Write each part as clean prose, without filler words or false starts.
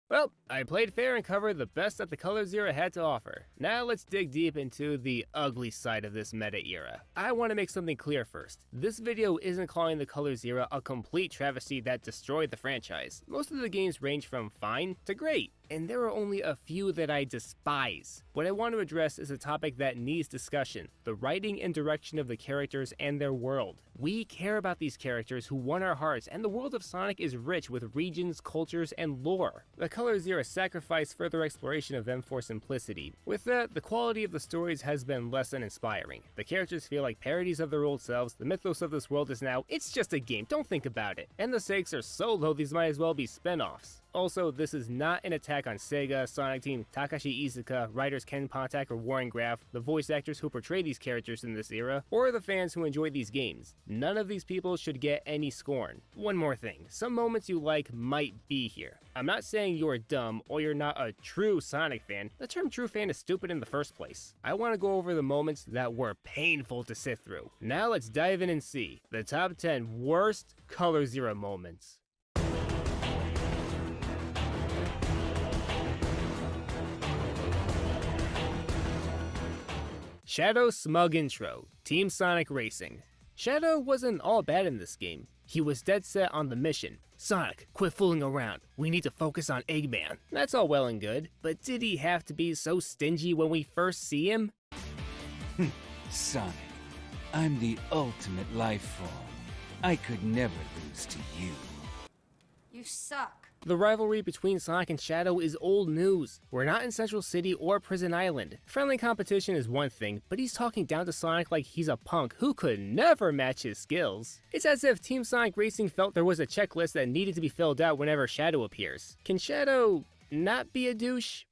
Well, I played fair and covered the best that the Colors era had to offer. Now let's dig deep into the ugly side of this meta era. I want to make something clear first. This video isn't calling the Colors era a complete travesty that destroyed the franchise. Most of the games range from fine to great, and there are only a few that I despise. What I want to address is a topic that needs discussion: the writing and direction of the characters and their world. We care about these characters who won our hearts, and the world of Sonic is rich with regions, cultures, and lore. The Colors era sacrificed further exploration of them for simplicity. With that, the quality of the stories has been less than inspiring. The characters feel like parodies of their old selves. The mythos of this world is now, it's just a game, don't think about it. And the stakes are so low these might as well be spin-offs. Also, this is not an attack on Sega, Sonic Team, Takashi Iizuka, writers Ken Pontac or Warren Graff, the voice actors who portray these characters in this era, or the fans who enjoy these games. None of these people should get any scorn. One more thing, some moments you like might be here. I'm not saying you're dumb or you're not a true Sonic fan. The term true fan is stupid in the first place. I want to go over the moments that were painful to sit through. Now let's dive in and see the top 10 worst Colors era moments. Shadow's smug intro, Team Sonic Racing. Shadow wasn't all bad in this game. He was dead set on the mission. Sonic, quit fooling around. We need to focus on Eggman. That's all well and good, but did he have to be so stingy when we first see him? Sonic, I'm the ultimate life form. I could never lose to you. You suck. The rivalry between Sonic and Shadow is old news. We're not in Central City or Prison Island. Friendly competition is one thing, but he's talking down to Sonic like he's a punk who could never match his skills. It's as if Team Sonic Racing felt there was a checklist that needed to be filled out whenever Shadow appears. Can Shadow not be a douche?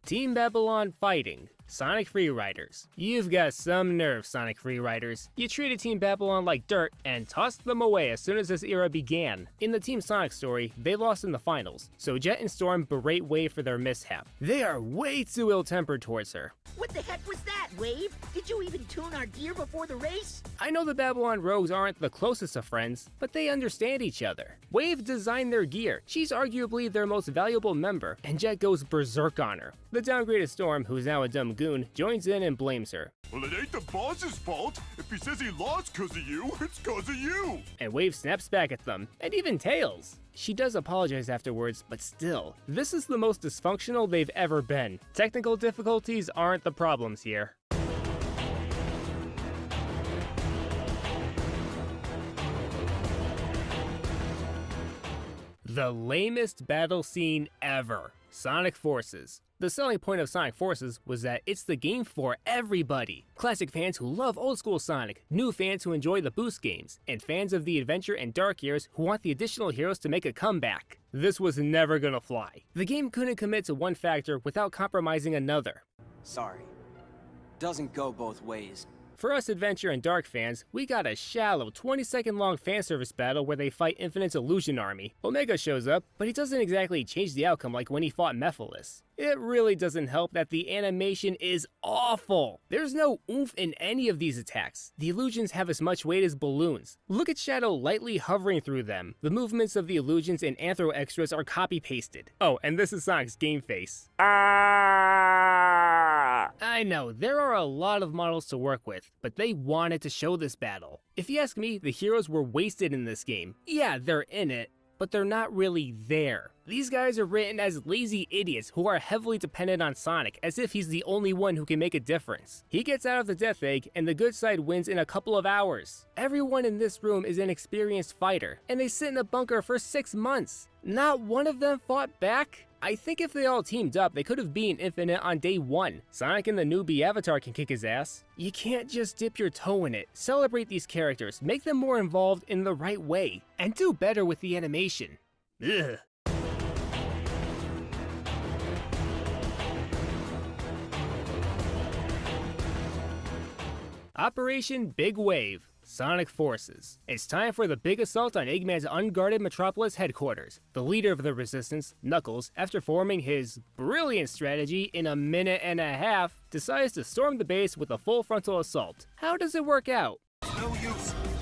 Team Babylon fighting. Sonic Freeriders. You've got some nerve, Sonic Freeriders. You treated Team Babylon like dirt and tossed them away as soon as this era began. In the Team Sonic story, they lost in the finals, so Jet and Storm berate Wave for their mishap. They are way too ill-tempered towards her. What the heck was that, Wave? Did you even tune our gear before the race? I know the Babylon rogues aren't the closest of friends, but they understand each other. Wave designed their gear. She's arguably their most valuable member, and Jet goes berserk on her. The downgraded Storm, who's now a dumb goon, joins in and blames her. Well, it ain't the boss's fault. If he says he lost cause of you, it's cause of you. And Wave snaps back at them, and even Tails. She does apologize afterwards, but still, this is the most dysfunctional they've ever been. Technical difficulties aren't the problems here. The lamest battle scene ever. Sonic Forces. The selling point of Sonic Forces was that it's the game for everybody. Classic fans who love old school Sonic, new fans who enjoy the boost games, and fans of the adventure and dark years who want the additional heroes to make a comeback. This was never gonna fly. The game couldn't commit to one factor without compromising another. Sorry. Doesn't go both ways. For us adventure and dark fans, we got a shallow 20-second long fanservice battle where they fight Infinite's Illusion Army. Omega shows up, but he doesn't exactly change the outcome like when he fought Mephiles. It really doesn't help that the animation is awful. There's no oomph in any of these attacks. The illusions have as much weight as balloons. Look at Shadow lightly hovering through them. The movements of the illusions and Anthro extras are copy-pasted. Oh, and this is Sonic's game face. I know, there are a lot of models to work with, but they wanted to show this battle. If you ask me, the heroes were wasted in this game. Yeah, they're in it, but they're not really there. These guys are written as lazy idiots who are heavily dependent on Sonic, as if he's the only one who can make a difference. He gets out of the Death Egg, and the good side wins in a couple of hours. Everyone in this room is an experienced fighter, and they sit in a bunker for 6 months. Not one of them fought back? I think if they all teamed up, they could have beaten Infinite on day 1. Sonic and the newbie Avatar can kick his ass. You can't just dip your toe in it. Celebrate these characters, make them more involved in the right way, and do better with the animation. Ugh. Operation Big Wave. Sonic Forces. It's time for the big assault on Eggman's unguarded Metropolis headquarters. The leader of the Resistance, Knuckles, after forming his brilliant strategy in a minute and a half, decides to storm the base with a full frontal assault. How does it work out?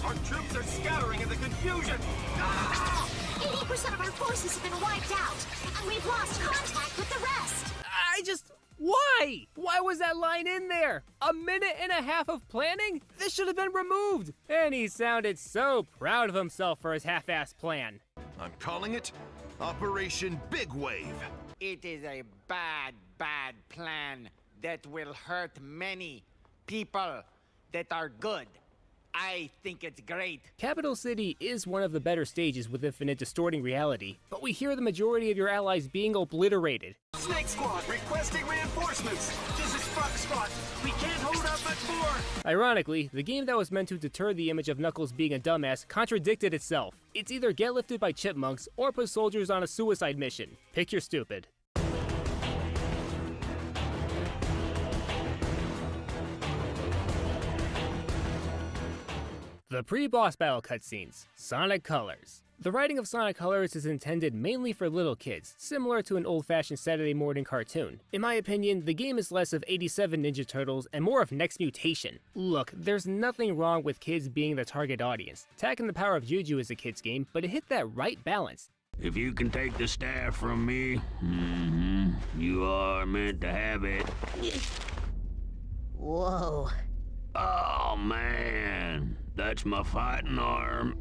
Our troops are scattering in the confusion! 80% of our forces have been wiped out, and we've lost contact with the rest! Why? Why was that line in there? A minute and a half of planning? This should have been removed. And he sounded so proud of himself for his half-assed plan. I'm calling it Operation Big Wave. It is a bad, bad plan that will hurt many people that are good. I think it's great. Capital City is one of the better stages with Infinite distorting reality, but we hear the majority of your allies being obliterated. Snake Squad requesting reinforcements! This is Foxtrot! We can't hold out much more! Ironically, the game that was meant to deter the image of Knuckles being a dumbass contradicted itself. It's either get lifted by chipmunks or put soldiers on a suicide mission. Pick your stupid. The pre-boss battle cutscenes, Sonic Colors. The writing of Sonic Colors is intended mainly for little kids, similar to an old-fashioned Saturday morning cartoon. In my opinion, the game is less of 87 Ninja Turtles and more of Next Mutation. Look, there's nothing wrong with kids being the target audience. Taking the Power of Juju is a kids game, but it hit that right balance. If you can take the staff from me, you are meant to have it. Whoa. Oh man, that's my fighting arm.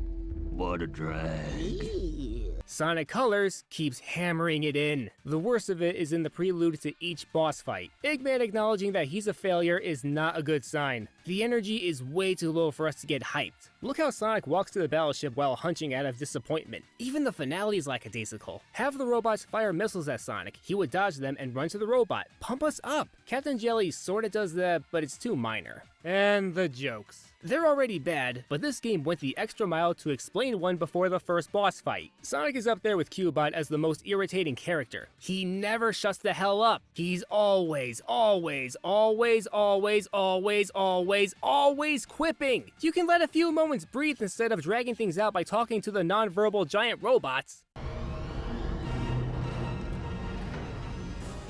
What a drag. Sonic Colors keeps hammering it in. The worst of it is in the prelude to each boss fight. Eggman acknowledging that he's a failure is not a good sign. The energy is way too low for us to get hyped. Look how Sonic walks to the battleship while hunching out of disappointment. Even the finale is lackadaisical. Have the robots fire missiles at Sonic, he would dodge them and run to the robot. Pump us up! Captain Jelly sorta does that, but it's too minor. And the jokes. They're already bad, but this game went the extra mile to explain one before the first boss fight. Sonic is up there with Cubot as the most irritating character. He never shuts the hell up. He's always quipping. You can let a few moments breathe instead of dragging things out by talking to the non-verbal giant robots.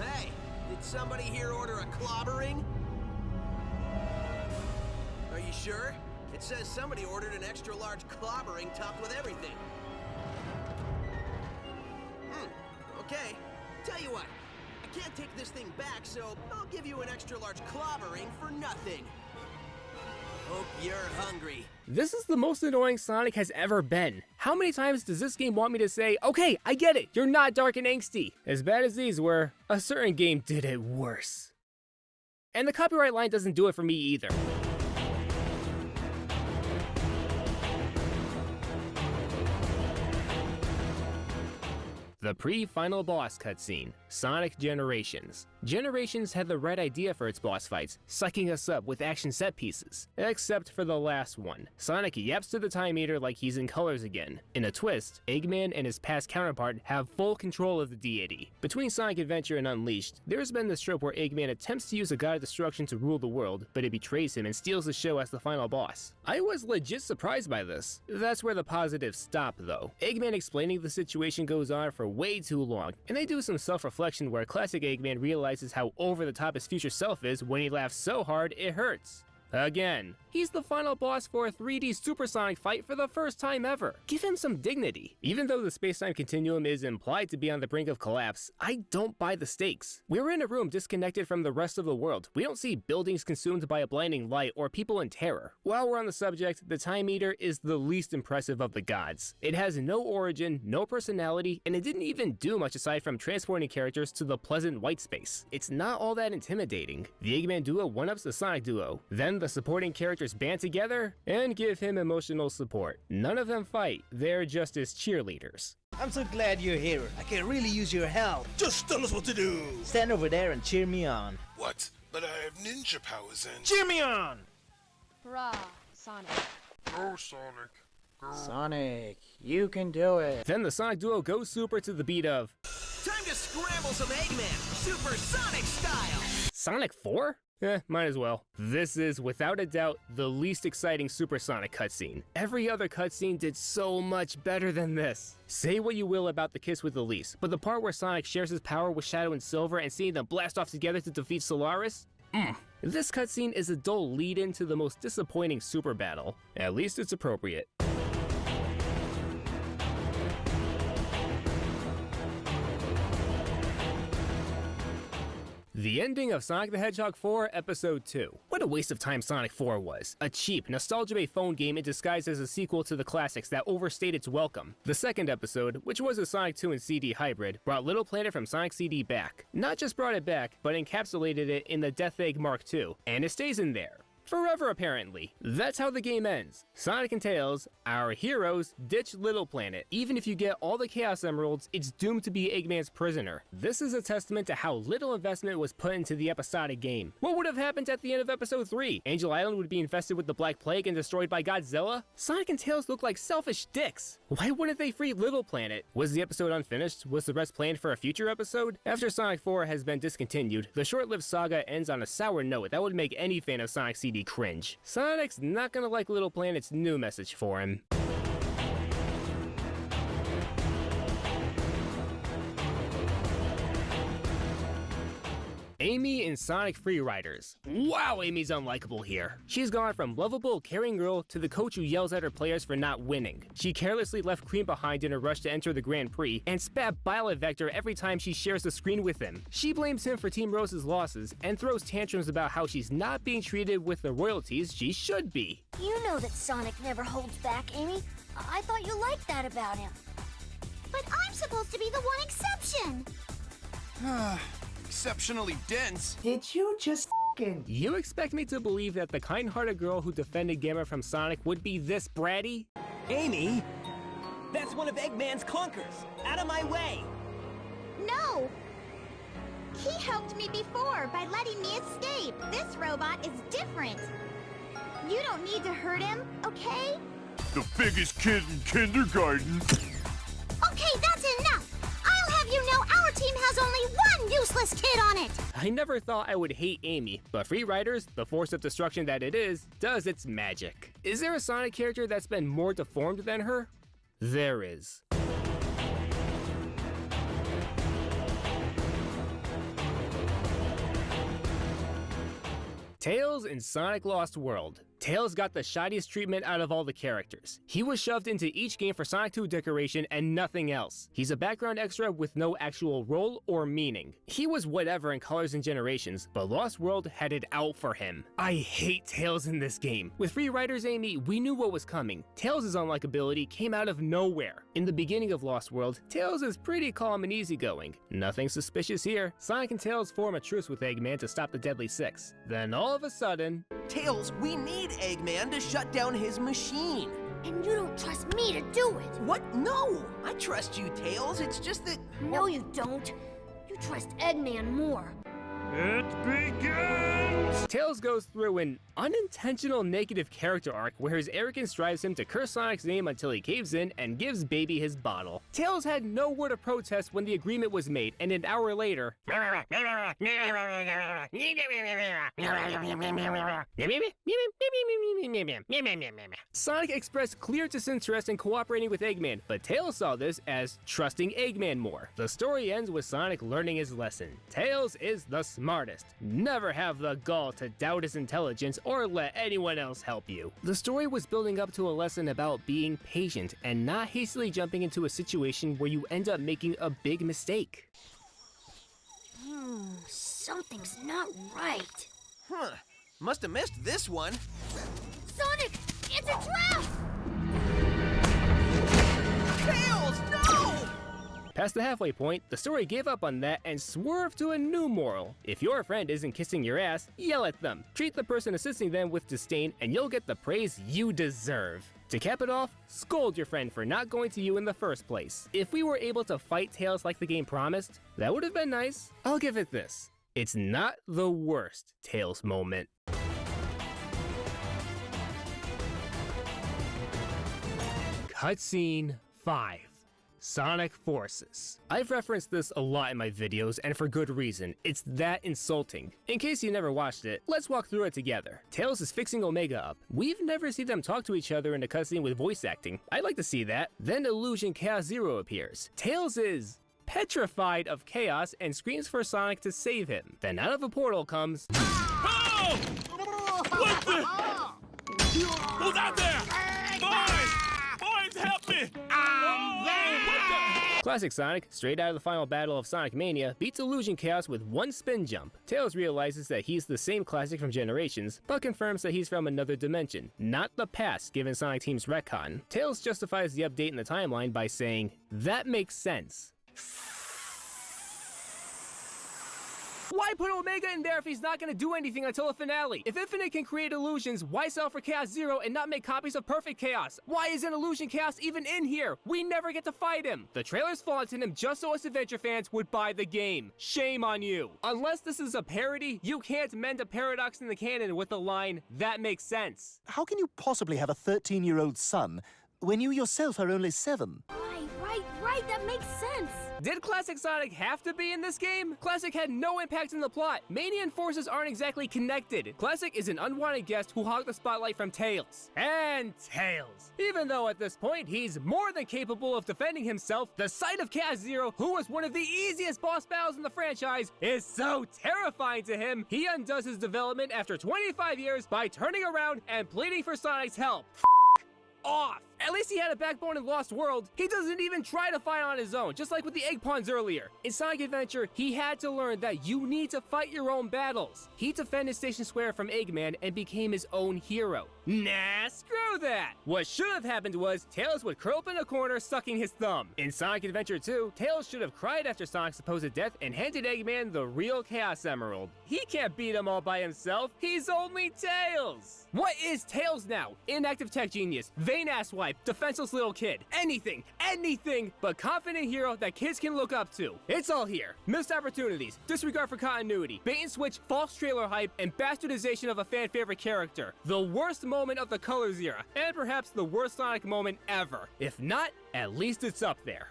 Hey, did somebody here order a clobbering? Are you sure? It says somebody ordered an extra large clobbering topped with everything. Okay. Tell you what, I can't take this thing back, so I'll give you an extra large clobbering for nothing. Hope you're hungry. This is the most annoying Sonic has ever been. How many times does this game want me to say, okay, I get it, you're not dark and angsty? As bad as these were, a certain game did it worse. And the copyright line doesn't do it for me either. The pre-final boss cutscene, Sonic Generations. Generations had the right idea for its boss fights, sucking us up with action set pieces. Except for the last one. Sonic yaps to the time meter like he's in Colors again. In a twist, Eggman and his past counterpart have full control of the deity. Between Sonic Adventure and Unleashed, there's been this trope where Eggman attempts to use a god of destruction to rule the world, but it betrays him and steals the show as the final boss. I was legit surprised by this. That's where the positives stop though. Eggman explaining the situation goes on for way too long, and they do some self-reflection where classic Eggman realizes how over the top his future self is when he laughs so hard it hurts. Again, he's the final boss for a 3D supersonic fight for the first time ever. Give him some dignity. Even though the space-time continuum is implied to be on the brink of collapse, I don't buy the stakes. We're in a room disconnected from the rest of the world. We don't see buildings consumed by a blinding light or people in terror. While we're on the subject, the Time Meter is the least impressive of the gods. It has no origin, no personality, and it didn't even do much aside from transporting characters to the pleasant white space. It's not all that intimidating. The Eggman duo one-ups the Sonic duo. Then the supporting characters band together and give him emotional support. None of them fight, they're just his cheerleaders. I'm so glad you're here. I can really use your help. Just tell us what to do. Stand over there and cheer me on. What? But I have ninja powers and... Cheer me on! Hurrah, Sonic. Go, Sonic. Go. Sonic, you can do it. Then the Sonic duo goes super to the beat of Time to scramble some Eggman, Super Sonic style! Sonic 4? Might as well. This is, without a doubt, the least exciting Supersonic cutscene. Every other cutscene did so much better than this. Say what you will about the kiss with Elise, but the part where Sonic shares his power with Shadow and Silver and seeing them blast off together to defeat Solaris? This cutscene is a dull lead-in to the most disappointing super battle. At least it's appropriate. The ending of Sonic the Hedgehog 4 Episode 2. What a waste of time Sonic 4 was. A cheap, nostalgia-based phone game in disguise as a sequel to the classics that overstayed its welcome. The second episode, which was a Sonic 2 and CD hybrid, brought Little Planet from Sonic CD back. Not just brought it back, but encapsulated it in the Death Egg Mark II, and it stays in there. Forever, apparently. That's how the game ends. Sonic and Tails, our heroes, ditch Little Planet. Even if you get all the Chaos Emeralds, it's doomed to be Eggman's prisoner. This is a testament to how little investment was put into the episodic game. What would have happened at the end of Episode 3? Angel Island would be infested with the Black Plague and destroyed by Godzilla? Sonic and Tails look like selfish dicks. Why wouldn't they free Little Planet? Was the episode unfinished? Was the rest planned for a future episode? After Sonic 4 has been discontinued, the short-lived saga ends on a sour note that would make any fan of Sonic CD cringe. Sonic's not gonna like Little Planet's new message for him. Amy in Sonic Free Riders. Wow, Amy's unlikable here. She's gone from lovable, caring girl to the coach who yells at her players for not winning. She carelessly left Cream behind in a rush to enter the Grand Prix and spat bile at Vector every time she shares the screen with him. She blames him for Team Rose's losses and throws tantrums about how she's not being treated with the royalties she should be. You know that Sonic never holds back, Amy. I thought you liked that about him. But I'm supposed to be the one exception. Exceptionally dense. Did you just f***ing... You expect me to believe that the kind-hearted girl who defended Gamma from Sonic would be this bratty? Amy, that's one of Eggman's clunkers. Out of my way. No. He helped me before by letting me escape. This robot is different. You don't need to hurt him, okay? The biggest kid in kindergarten. Okay, that's enough. I'll have you know our team has only one useless kid on it. I never thought I would hate Amy, but Free Riders, the force of destruction that it is, does its magic. Is there a Sonic character that's been more deformed than her? There is. Tails in Sonic Lost World. Tails got the shiniest treatment out of all the characters. He was shoved into each game for Sonic 2 decoration and nothing else. He's a background extra with no actual role or meaning. He was whatever in Colors and Generations, but Lost World had it out for him. I hate Tails in this game. With Free Riders Amy, we knew what was coming. Tails' unlikability came out of nowhere. In the beginning of Lost World, Tails is pretty calm and easygoing. Nothing suspicious here. Sonic and Tails form a truce with Eggman to stop the Deadly Six. Then all of a sudden... Tails, we need Eggman to shut down his machine. And you don't trust me to do it. What? No! I trust you, Tails. It's just that... No, you don't. You trust Eggman more. It begins! Tails goes through an unintentional negative character arc where his arrogance drives him to curse Sonic's name until he caves in and gives Baby his bottle. Tails had no word of protest when the agreement was made, and an hour later... Sonic expressed clear disinterest in cooperating with Eggman, but Tails saw this as trusting Eggman more. The story ends with Sonic learning his lesson. Tails is the smartest. Never have the gall to doubt his intelligence or let anyone else help you. The story was building up to a lesson about being patient and not hastily jumping into a situation where you end up making a big mistake. Something's not right. Huh. Must have missed this one. Sonic, it's a trap! Tails, no! Past the halfway point, the story gave up on that and swerved to a new moral. If your friend isn't kissing your ass, yell at them. Treat the person assisting them with disdain and you'll get the praise you deserve. To cap it off, scold your friend for not going to you in the first place. If we were able to fight Tails like the game promised, that would have been nice. I'll give it this. It's not the worst Tails moment. Cutscene 5. Sonic Forces. I've referenced this a lot in my videos, and for good reason. It's that insulting. In case you never watched it, let's walk through it together. Tails is fixing Omega up. We've never seen them talk to each other in a cutscene with voice acting. I'd like to see that. Then Illusion Chaos Zero appears. Tails is petrified of chaos and screams for Sonic to save him. Then out of a portal comes... Oh! What the? Who's out there? Boys! Boys, help me! Classic Sonic, straight out of the final battle of Sonic Mania, beats Illusion Chaos with one spin jump. Tails realizes that he's the same Classic from Generations, but confirms that he's from another dimension, not the past given Sonic Team's retcon. Tails justifies the update in the timeline by saying, "That makes sense." Why put Omega in there if he's not gonna do anything until the finale? If Infinite can create illusions, why sell for Chaos Zero and not make copies of Perfect Chaos? Why isn't Illusion Chaos even in here? We never get to fight him. The trailers flaunted him just so us adventure fans would buy the game. Shame on you. Unless this is a parody, you can't mend a paradox in the canon with the line, "That makes sense." How can you possibly have a 13-year-old son when you yourself are only 7? Right, that makes sense. Did Classic Sonic have to be in this game? Classic had no impact in the plot. Mania and Forces aren't exactly connected. Classic is an unwanted guest who hogged the spotlight from Tails. And Tails. Even though at this point, he's more than capable of defending himself, the sight of Chaos Zero, who was one of the easiest boss battles in the franchise, is so terrifying to him, he undoes his development after 25 years by turning around and pleading for Sonic's help. Off. At least he had a backbone in Lost World. He doesn't even try to fight on his own, just like with the egg pawns earlier. In Sonic Adventure, he had to learn that you need to fight your own battles. He defended Station Square from Eggman and became his own hero. Nah, screw that. What should have happened was Tails would curl up in a corner sucking his thumb. In Sonic Adventure 2, Tails should have cried after Sonic's supposed death and handed Eggman the real Chaos Emerald. He can't beat him all by himself. He's only Tails. What is Tails now? Inactive tech genius, vain asswipe, defenseless little kid. Anything but confident hero that kids can look up to. It's all here. Missed opportunities, disregard for continuity, bait and switch, false trailer hype, and bastardization of a fan favorite character. The worst moment of the Colors era, and perhaps the worst Sonic moment ever. If not, at least it's up there.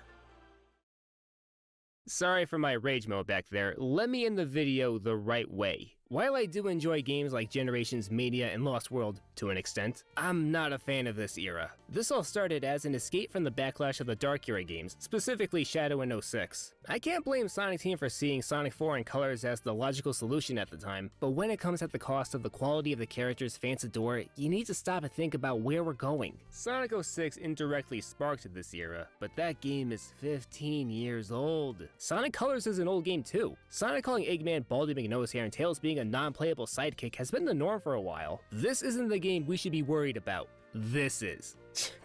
Sorry for my rage mode back there. Let me end the video the right way. While I do enjoy games like Generations, Mania, and Lost World to an extent, I'm not a fan of this era. This all started as an escape from the backlash of the Dark Era games, specifically Shadow and 06. I can't blame Sonic Team for seeing Sonic 4 in colors as the logical solution at the time, but when it comes at the cost of the quality of the characters fans adore, you need to stop and think about where we're going. Sonic 06 indirectly sparked this era, but that game is 15 years old. Sonic Colors is an old game too. Sonic calling Eggman Baldy McNosehair and Tails being a non-playable sidekick has been the norm for a while. This isn't the game we should be worried about. This is.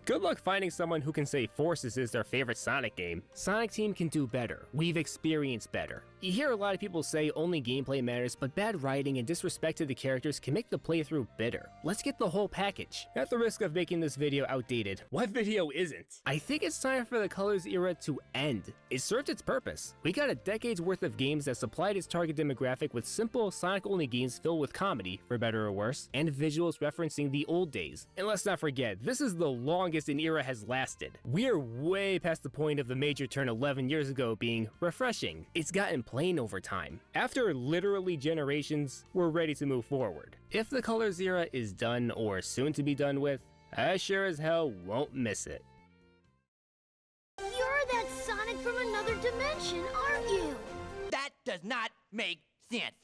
Good luck finding someone who can say Forces is their favorite Sonic game. Sonic Team can do better. We've experienced better. You hear a lot of people say only gameplay matters, but bad writing and disrespect to the characters can make the playthrough bitter. Let's get the whole package. At the risk of making this video outdated, what video isn't? I think it's time for the Colors era to end. It served its purpose. We got a decade's worth of games that supplied its target demographic with simple Sonic-only games filled with comedy, for better or worse, and visuals referencing the old days. And let's not forget, this is the longest an era has lasted. We're way past the point of the major turn 11 years ago being refreshing. It's gotten plain over time. After literally generations, we're ready to move forward. If the Colors era is done or soon to be done with, I sure as hell won't miss it. You're that Sonic from another dimension, aren't you? That does not make sense.